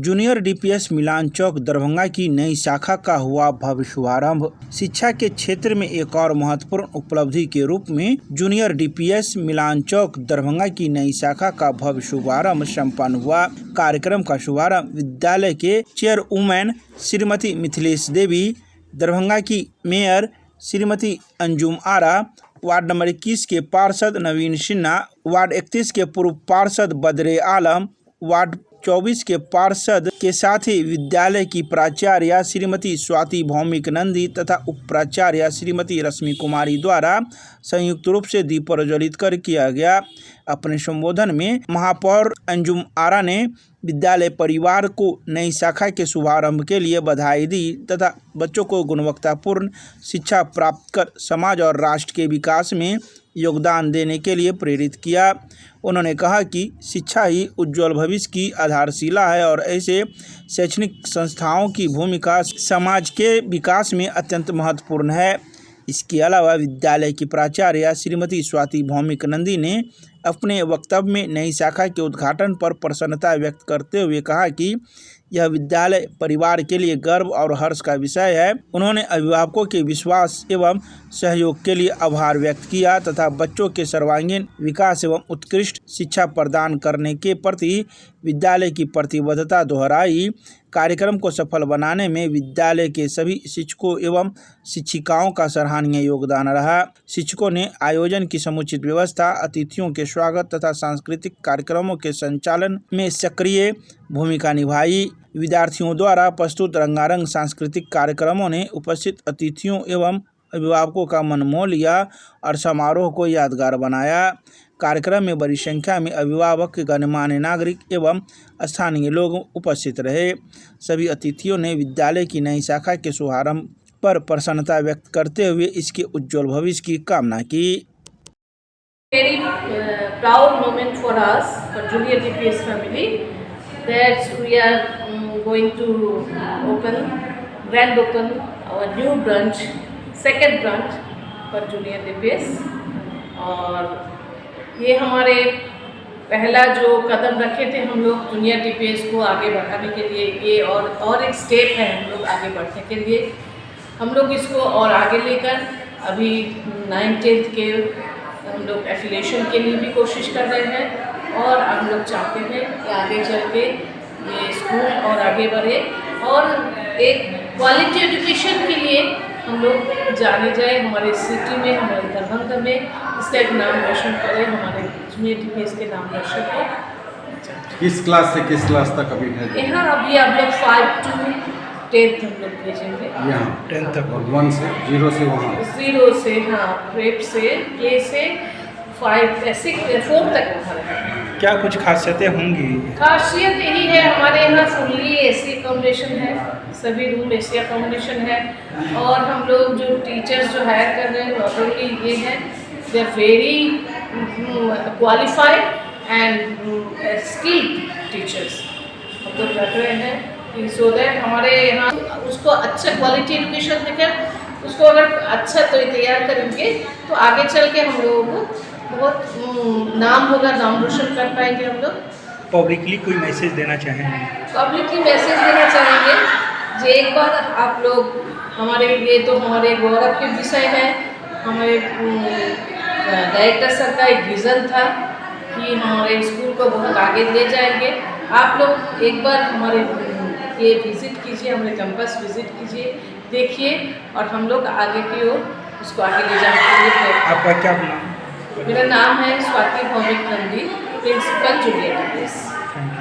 Junior DPS मिलान चौक दरभंगा की नई शाखा का हुआ भव्य शुभारंभ। शिक्षा के क्षेत्र में एक और महत्वपूर्ण उपलब्धि के रूप में जूनियर डीपीएस मिलान चौक दरभंगा की नई शाखा का भव्य शुभारंभ संपन्न हुआ। कार्यक्रम का शुभारंभ विद्यालय के चेयरवुमैन श्रीमती मिथिलेश देवी, दरभंगा की mayor Shrimati Anjum Ara, ward number 21 के पार्षद नवीन सिन्हा, वार्ड 31 के पूर्व पार्षद बदरे आलम, वार्ड 24 के पार्षद के साथ ही विद्यालय की प्राचार्य श्रीमती स्वाति भौमिक नंदी तथा उप प्राचार्य श्रीमती रश्मि कुमारी द्वारा संयुक्त रूप से दीप प्रज्वलित कर किया गया। अपने संबोधन में महापौर अंजुम आरा ने विद्यालय परिवार को नई शाखा के शुभारंभ के लिए बधाई दी तथा बच्चों को गुणवत्तापूर्ण शिक्षा प्राप्त कर समाज और राष्ट्र के विकास में योगदान देने के लिए प्रेरित किया। उन्होंने कहा कि शिक्षा ही उज्जवल भविष्य की आधारशिला है और ऐसे शैक्षणिक संस्थाओं की भूमिका समाज के विकास में अत्यंत महत्वपूर्ण है। इसके अलावा विद्यालय की प्राचार्य श्रीमती स्वाति भौमिक नंदी ने अपने वक्तव्य में नई शाखा के उद्घाटन पर प्रसन्नता व्यक्त करते हुए कहा कि यह विद्यालय परिवार के लिए गर्व और हर्ष का विषय है। उन्होंने अभिभावकों के विश्वास एवं सहयोग के लिए आभार व्यक्त किया तथा बच्चों के सर्वांगीण विकास एवं उत्कृष्ट शिक्षा प्रदान करने के प्रति विद्यालय की प्रतिबद्धता दोहराई। कार्यक्रम को सफल बनाने में विद्यालय के सभी शिक्षकों एवं शिक्षिकाओं का सराहनीय योगदान रहा। शिक्षकों ने आयोजन की समुचित व्यवस्था, अतिथियों के स्वागत तथा सांस्कृतिक कार्यक्रमों के संचालन में सक्रिय भूमिका निभाई। विद्यार्थियों द्वारा प्रस्तुत रंगारंग सांस्कृतिक कार्यक्रमों ने उपस्थित अतिथियों एवं अभिभावकों का मन मोह लिया और समारोह को यादगार बनाया। कार्यक्रम में बड़ी संख्या में अभिभावक, गणमान्य नागरिक एवं स्थानीय लोग उपस्थित रहे। सभी अतिथियों ने विद्यालय की नई शाखा के शुभारंभ पर प्रसन्नता व्यक्त करते हुए इसके उज्जवल भविष्य की कामना की। Very proud moment for us, for Junior DPS family, that we are going to grand open our new branch, second branch for Junior DPS। और ये हमारे पहला जो कदम रखे थे हम लोग जूनियर डीपीएस को आगे बढ़ाने के लिए, ये और एक स्टेप है हम लोग आगे बढ़ने के लिए। हम लोग इसको और आगे लेकर अभी 9th-10th के हम लोग एफिलिएशन के लिए भी कोशिश कर रहे हैं और हम लोग चाहते हैं कि आगे चल के ये स्कूल और आगे बढ़े और एक क्वालिटी एजुकेशन के लिए हम लोग जाने जाए हमारे सिटी में, हमारे दरभंगा में, इसका एक नाम रोशन करें, हमारे जूनियर डीपीएस के नाम रोशन हो। किस क्लास से किस क्लास तक अभी है? यहाँ अभी आप लोग 5 to 10th हम लोग भेजेंगे। यहाँ 10th तक और 1 से 0 से वहाँ 0 से, हाँ, प्रेप से, प्ले से 5 ऐसे 4 तक वहाँ रहेंगे। क्या कुछ खासियतें होंगी? खासियत यही है, हमारे यहाँ फुल्ली एसी अकोमोडेशन है, सभी रूम एसी अकोमोडेशन है और हम लोग जो टीचर्स जो हायर कर रहे हैं नॉट ओनली ये है, they are very qualified and skilled teachers हम लोग रख रहे हैं, सो दैट हमारे यहाँ उसको अच्छा क्वालिटी एजुकेशन देकर उसको अगर अच्छा तो तैयार करेंगे तो आगे चल के हम लोगों को बहुत नाम होगा, नाम रोशन कर पाएंगे हम लोग। पब्लिकली कोई मैसेज देना चाहेंगे? पब्लिकली मैसेज देना चाहेंगे जो एक बार आप लोग हमारे लिए तो हमारे गौरव के विषय है। हमारे डायरेक्टर सर का एक विज़न था कि हमारे स्कूल को बहुत आगे ले जाएंगे। आप लोग एक बार हमारे ये विज़िट कीजिए, हमारे कैंपस विज़िट कीजिए, देखिए और हम लोग आगे की ओर उसको आगे ले जाने के लिए। आपका क्या नाम? मेरा नाम है Swati Bhowmik Nandi, principal junior DPS. Thank you.